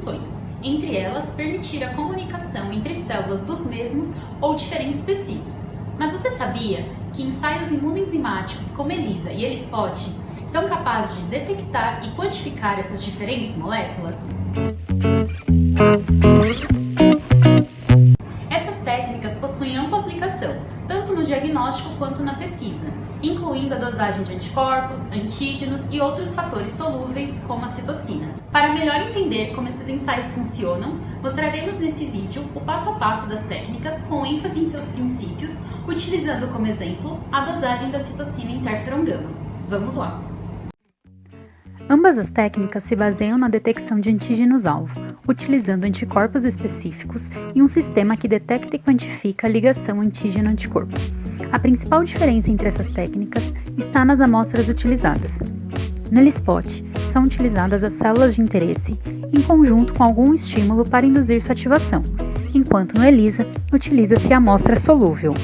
funções, entre elas permitir a comunicação entre células dos mesmos ou diferentes tecidos. Mas você sabia que ensaios imunoenzimáticos como ELISA e ELISpot são capazes de detectar e quantificar essas diferentes moléculas? Essas técnicas possuem ampla aplicação, tanto no diagnóstico quanto na pesquisa, incluindo a dosagem de anticorpos, antígenos e outros fatores solúveis, como as citocinas. Para melhor entender como esses ensaios funcionam, mostraremos nesse vídeo o passo a passo das técnicas com ênfase em seus princípios, utilizando como exemplo a dosagem da citocina interferon gama. Vamos lá! Ambas as técnicas se baseiam na detecção de antígenos-alvo, utilizando anticorpos específicos e um sistema que detecta e quantifica a ligação antígeno-anticorpo. A principal diferença entre essas técnicas está nas amostras utilizadas. No ELISpot, são utilizadas as células de interesse em conjunto com algum estímulo para induzir sua ativação, enquanto no ELISA, utiliza-se a amostra solúvel.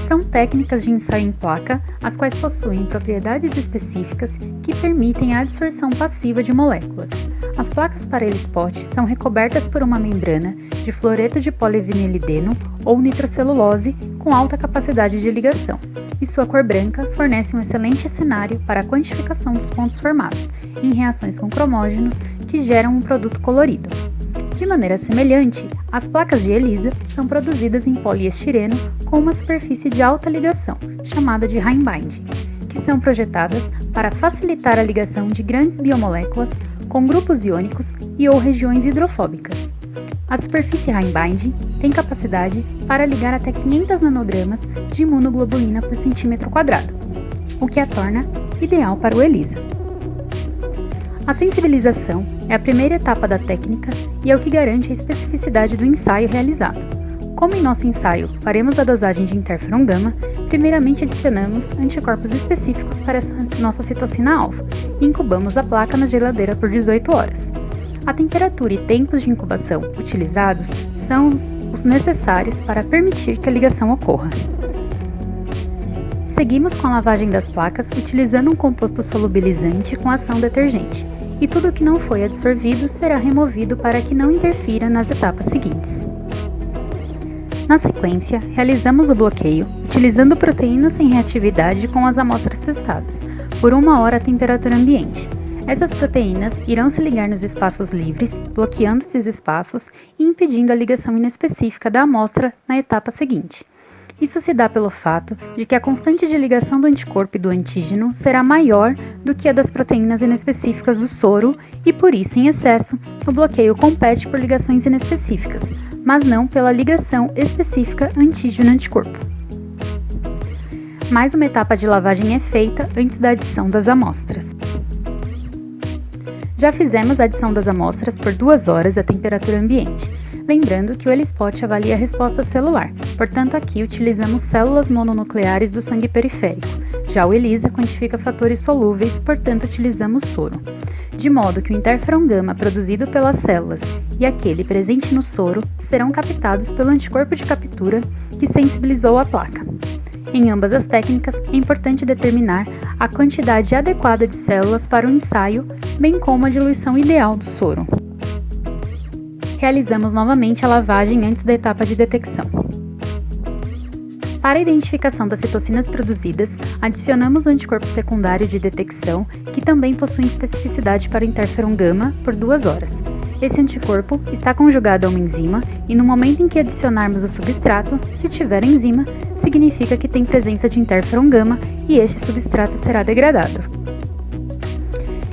São técnicas de ensaio em placa, as quais possuem propriedades específicas que permitem a adsorção passiva de moléculas. As placas para ELISpot são recobertas por uma membrana de fluoreto de polivinilideno ou nitrocelulose com alta capacidade de ligação, e sua cor branca fornece um excelente cenário para a quantificação dos pontos formados em reações com cromógenos que geram um produto colorido. De maneira semelhante, as placas de ELISA são produzidas em poliestireno com uma superfície de alta ligação, chamada de Heimbinding, que são projetadas para facilitar a ligação de grandes biomoléculas com grupos iônicos e ou regiões hidrofóbicas. A superfície Heimbinding tem capacidade para ligar até 500 nanogramas de imunoglobulina por centímetro quadrado, o que a torna ideal para o ELISA. A sensibilização é a primeira etapa da técnica e é o que garante a especificidade do ensaio realizado. Como em nosso ensaio faremos a dosagem de interferon gama, primeiramente adicionamos anticorpos específicos para essa nossa citocina-alvo e incubamos a placa na geladeira por 18 horas. A temperatura e tempos de incubação utilizados são os necessários para permitir que a ligação ocorra. Seguimos com a lavagem das placas utilizando um composto solubilizante com ação detergente, e tudo que não foi adsorvido será removido para que não interfira nas etapas seguintes. Na sequência, realizamos o bloqueio utilizando proteínas sem reatividade com as amostras testadas, por 1 hora à temperatura ambiente. Essas proteínas irão se ligar nos espaços livres, bloqueando esses espaços e impedindo a ligação inespecífica da amostra na etapa seguinte. Isso se dá pelo fato de que a constante de ligação do anticorpo e do antígeno será maior do que a das proteínas inespecíficas do soro e, por isso, em excesso, o bloqueio compete por ligações inespecíficas, mas não pela ligação específica antígeno-anticorpo. Mais uma etapa de lavagem é feita antes da adição das amostras. Já fizemos a adição das amostras por 2 horas à temperatura ambiente. Lembrando que o ELISpot avalia a resposta celular, portanto aqui utilizamos células mononucleares do sangue periférico. Já o ELISA quantifica fatores solúveis, portanto utilizamos soro. De modo que o interferon gama produzido pelas células e aquele presente no soro serão captados pelo anticorpo de captura que sensibilizou a placa. Em ambas as técnicas, é importante determinar a quantidade adequada de células para o ensaio, bem como a diluição ideal do soro. Realizamos novamente a lavagem antes da etapa de detecção. Para a identificação das citocinas produzidas, adicionamos o anticorpo secundário de detecção, que também possui especificidade para interferon gama, por 2 horas. Esse anticorpo está conjugado a uma enzima e no momento em que adicionarmos o substrato, se tiver enzima, significa que tem presença de interferon gama e este substrato será degradado.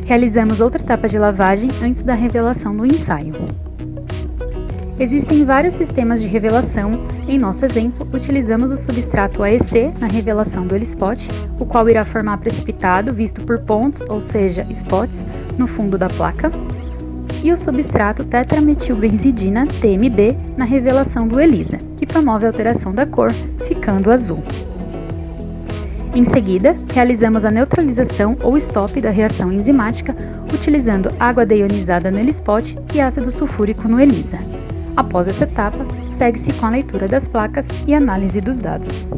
Realizamos outra etapa de lavagem antes da revelação do ensaio. Existem vários sistemas de revelação. Em nosso exemplo, utilizamos o substrato AEC na revelação do ELISpot, o qual irá formar precipitado visto por pontos, ou seja, spots, no fundo da placa, e o substrato tetrametilbenzidina, TMB, na revelação do ELISA, que promove a alteração da cor, ficando azul. Em seguida, realizamos a neutralização ou stop da reação enzimática, utilizando água deionizada no ELISpot e ácido sulfúrico no ELISA. Após essa etapa, segue-se com a leitura das placas e análise dos dados.